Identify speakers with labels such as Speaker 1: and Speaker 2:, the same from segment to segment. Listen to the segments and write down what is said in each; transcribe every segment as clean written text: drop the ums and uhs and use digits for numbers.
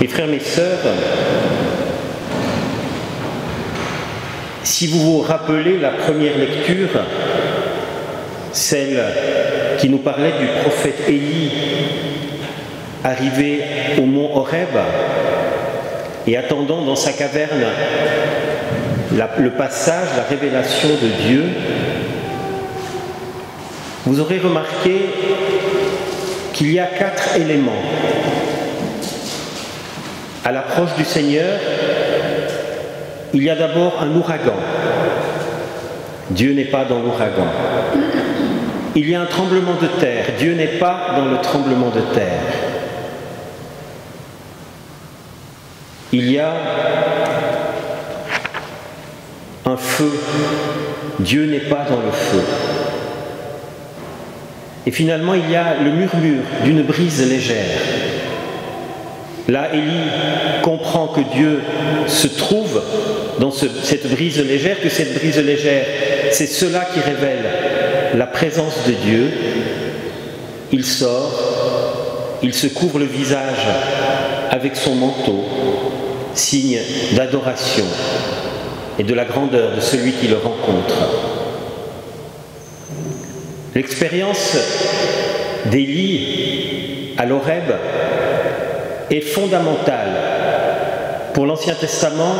Speaker 1: Mes frères, mes sœurs, si vous vous rappelez la première lecture, celle qui nous parlait du prophète Élie arrivé au mont Horeb et attendant dans sa caverne le passage, la révélation de Dieu, vous aurez remarqué qu'il y a 4 éléments. À l'approche du Seigneur, il y a d'abord un ouragan. Dieu n'est pas dans l'ouragan. Il y a un tremblement de terre. Dieu n'est pas dans le tremblement de terre. Il y a un feu. Dieu n'est pas dans le feu. Et finalement, il y a le murmure d'une brise légère. Là, Élie comprend que Dieu se trouve dans cette brise légère, que cette brise légère, c'est cela qui révèle la présence de Dieu. Il sort, il se couvre le visage avec son manteau, signe d'adoration et de la grandeur de celui qui le rencontre. L'expérience d'Élie à l'Horeb est fondamentale pour l'Ancien Testament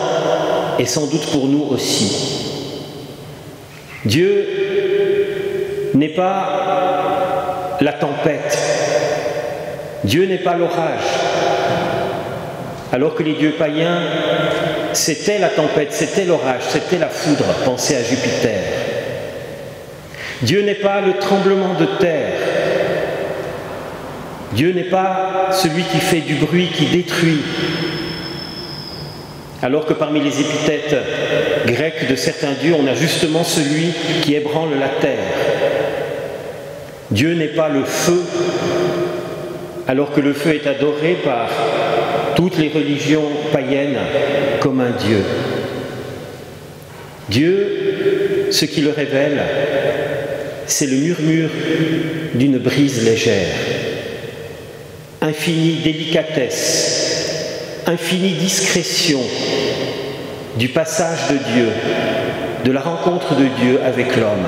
Speaker 1: et sans doute pour nous aussi. Dieu n'est pas la tempête, Dieu n'est pas l'orage, alors que les dieux païens, c'était la tempête, c'était l'orage, c'était la foudre, pensez à Jupiter. Dieu n'est pas le tremblement de terre, Dieu n'est pas celui qui fait du bruit, qui détruit, alors que parmi les épithètes grecques de certains dieux, on a justement celui qui ébranle la terre. Dieu n'est pas le feu, alors que le feu est adoré par toutes les religions païennes comme un dieu. Dieu, ce qui le révèle, c'est le murmure d'une brise légère. Infinie délicatesse, infinie discrétion du passage de Dieu, de la rencontre de Dieu avec l'homme.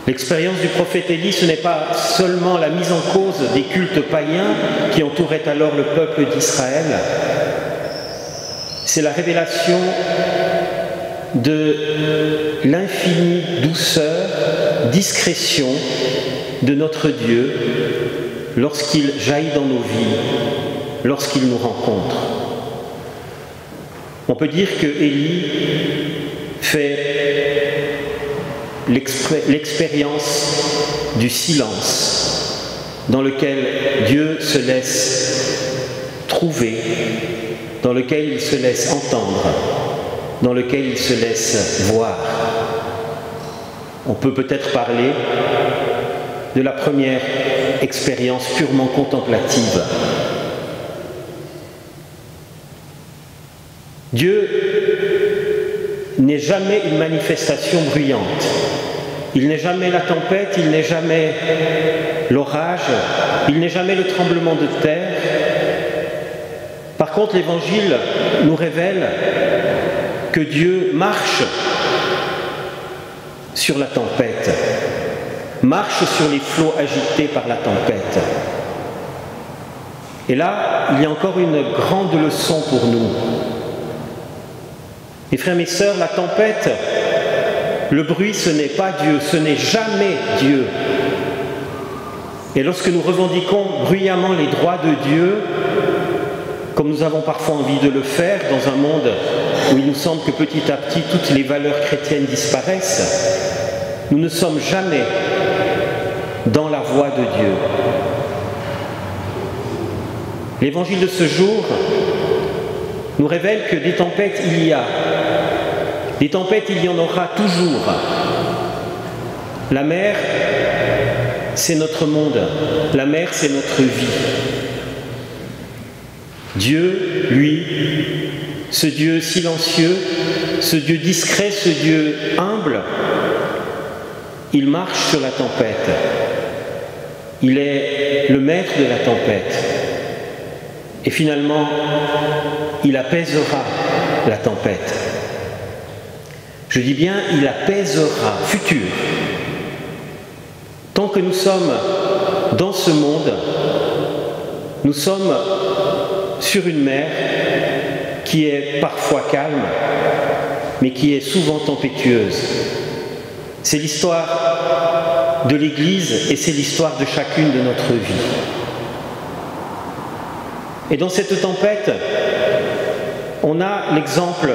Speaker 1: L'expérience du prophète Élie, ce n'est pas seulement la mise en cause des cultes païens qui entouraient alors le peuple d'Israël, c'est la révélation de l'infinie douceur, discrétion de notre Dieu lorsqu'il jaillit dans nos vies, lorsqu'il nous rencontre. On peut dire que Élie fait l'expérience du silence dans lequel Dieu se laisse trouver, dans lequel il se laisse entendre, dans lequel il se laisse voir. On peut peut-être parler de la première expérience purement contemplative. Dieu n'est jamais une manifestation bruyante. Il n'est jamais la tempête, il n'est jamais l'orage, il n'est jamais le tremblement de terre. Par contre, l'Évangile nous révèle que Dieu marche sur la tempête, marche sur les flots agités par la tempête. Et là, il y a encore une grande leçon pour nous. Mes frères, mes sœurs, la tempête, le bruit, ce n'est pas Dieu, ce n'est jamais Dieu. Et lorsque nous revendiquons bruyamment les droits de Dieu, comme nous avons parfois envie de le faire dans un monde où il nous semble que petit à petit toutes les valeurs chrétiennes disparaissent, nous ne sommes jamais dans la voie de Dieu. L'évangile de ce jour nous révèle que des tempêtes il y a. Des tempêtes il y en aura toujours. La mer, c'est notre monde. La mer, c'est notre vie. Dieu, lui, ce Dieu silencieux, ce Dieu discret, ce Dieu humble, il marche sur la tempête. Il est le maître de la tempête. Et finalement, il apaisera la tempête. Je dis bien, il apaisera, futur. Tant que nous sommes dans ce monde, nous sommes sur une mer qui est parfois calme, mais qui est souvent tempétueuse. C'est l'histoire de l'Église et c'est l'histoire de chacune de notre vie. Et dans cette tempête, on a l'exemple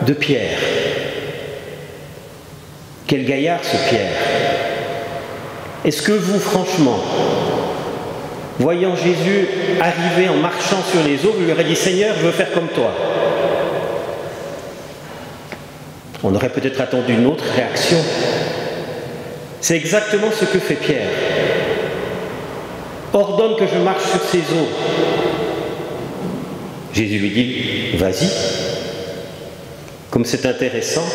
Speaker 1: de Pierre. Quel gaillard ce Pierre! Est-ce que vous, franchement, voyant Jésus arriver en marchant sur les eaux, vous lui aurez dit « Seigneur, je veux faire comme toi ». On aurait peut-être attendu une autre réaction. C'est exactement ce que fait Pierre. Ordonne que je marche sur ces eaux. Jésus lui dit « Vas-y ». Comme c'est intéressant,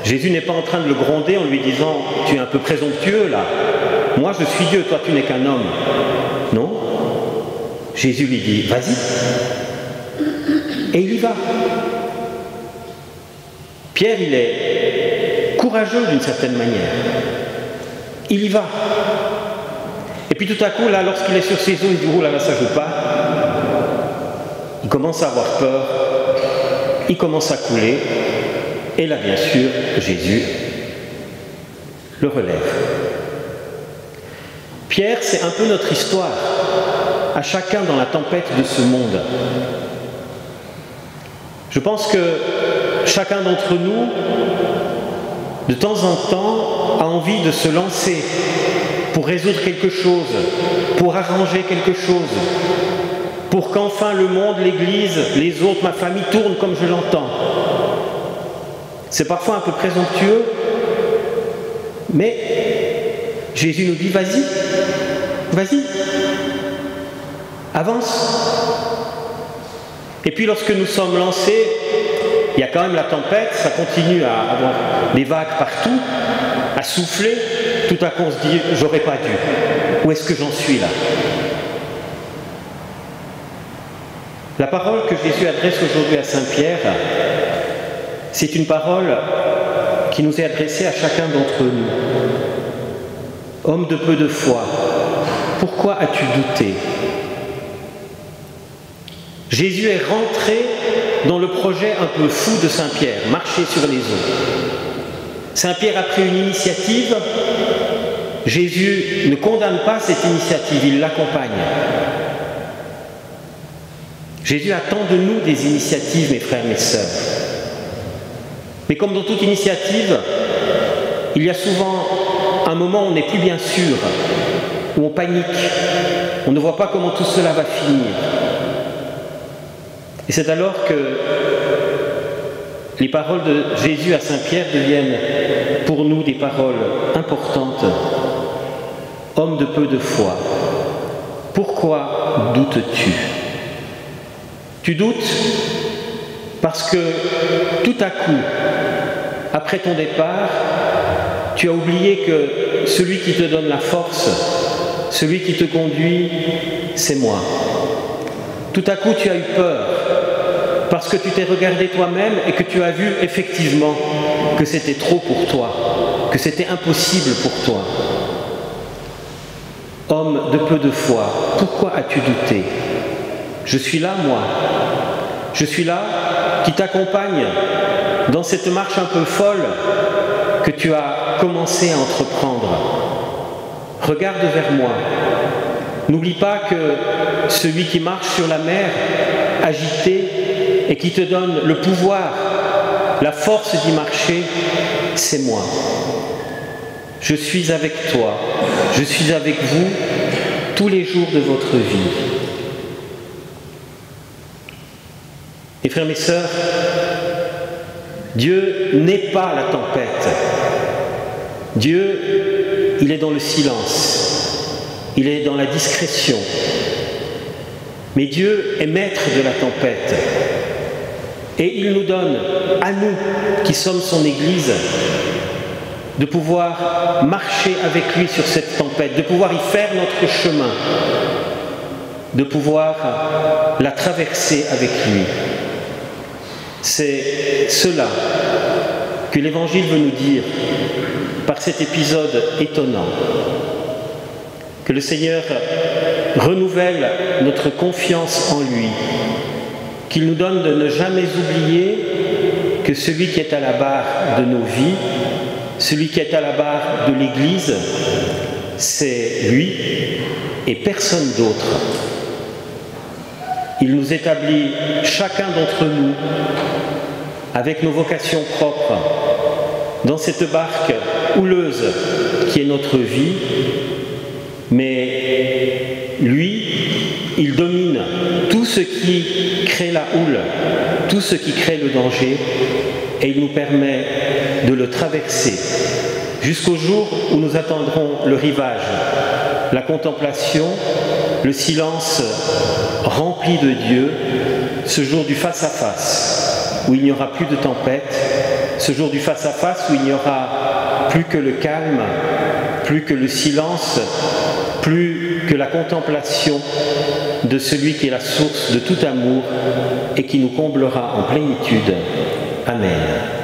Speaker 1: Jésus n'est pas en train de le gronder en lui disant « Tu es un peu présomptueux là. Moi je suis Dieu, toi tu n'es qu'un homme. » Non. Jésus lui dit « Vas-y ». Et il y va. Pierre, il est courageux d'une certaine manière. Il y va. Et puis tout à coup, là, lorsqu'il est sur ses eaux, il dit « Oh là là, ça ne joue pas ». Il commence à avoir peur. Il commence à couler. Et là, bien sûr, Jésus le relève. Pierre, c'est un peu notre histoire, à chacun dans la tempête de ce monde. Je pense que chacun d'entre nous, de temps en temps, a envie de se lancer pour résoudre quelque chose, pour arranger quelque chose, pour qu'enfin le monde, l'Église, les autres, ma famille tournent comme je l'entends. C'est parfois un peu présomptueux, mais Jésus nous dit « Vas-y, vas-y, avance ». Et puis lorsque nous sommes lancés, il y a quand même la tempête, ça continue à avoir des vagues partout, à souffler. Tout à coup on se dit « J'aurais pas dû. Où est-ce que j'en suis là ?» La parole que Jésus adresse aujourd'hui à Saint-Pierre, c'est une parole qui nous est adressée à chacun d'entre nous. Homme de peu de foi, pourquoi as-tu douté? Jésus est rentré dans le projet un peu fou de Saint-Pierre, marcher sur les eaux. Saint-Pierre a pris une initiative. Jésus ne condamne pas cette initiative, il l'accompagne. Jésus attend de nous des initiatives, mes frères, mes sœurs. Mais comme dans toute initiative, il y a souvent un moment où on n'est plus bien sûr, où on panique, on ne voit pas comment tout cela va finir. Et c'est alors que les paroles de Jésus à Saint-Pierre deviennent pour nous des paroles importantes. Homme de peu de foi, pourquoi doutes-tu? Tu doutes parce que tout à coup, après ton départ, tu as oublié que celui qui te donne la force, celui qui te conduit, c'est moi. Tout à coup, tu as eu peur parce que tu t'es regardé toi-même et que tu as vu effectivement que c'était trop pour toi, que c'était impossible pour toi. Homme de peu de foi, pourquoi as-tu douté? Je suis là, moi. Je suis là qui t'accompagne dans cette marche un peu folle que tu as commencé à entreprendre. Regarde vers moi. N'oublie pas que celui qui marche sur la mer, agité, et qui te donne le pouvoir, la force d'y marcher, c'est moi. Je suis avec toi, je suis avec vous tous les jours de votre vie. Et frères, mes sœurs, Dieu n'est pas la tempête. Dieu, il est dans le silence, il est dans la discrétion. Mais Dieu est maître de la tempête. Et il nous donne, à nous qui sommes son Église, de pouvoir marcher avec lui sur cette tempête, de pouvoir y faire notre chemin. de pouvoir la traverser avec lui. C'est cela que l'Évangile veut nous dire par cet épisode étonnant. Que le Seigneur renouvelle notre confiance en lui, qu'il nous donne de ne jamais oublier que celui qui est à la barre de nos vies, celui qui est à la barre de l'Église, c'est lui et personne d'autre. Il nous établit chacun d'entre nous avec nos vocations propres dans cette barque houleuse qui est notre vie, mais lui, il domine tout ce qui crée la houle, tout ce qui crée le danger, et il nous permet de le traverser jusqu'au jour où nous attendrons le rivage, la contemplation, le silence rempli de Dieu, ce jour du face-à-face, où il n'y aura plus de tempête, ce jour du face-à-face où il n'y aura plus que le calme, plus que le silence, plus que la contemplation de celui qui est la source de tout amour et qui nous comblera en plénitude. Amen.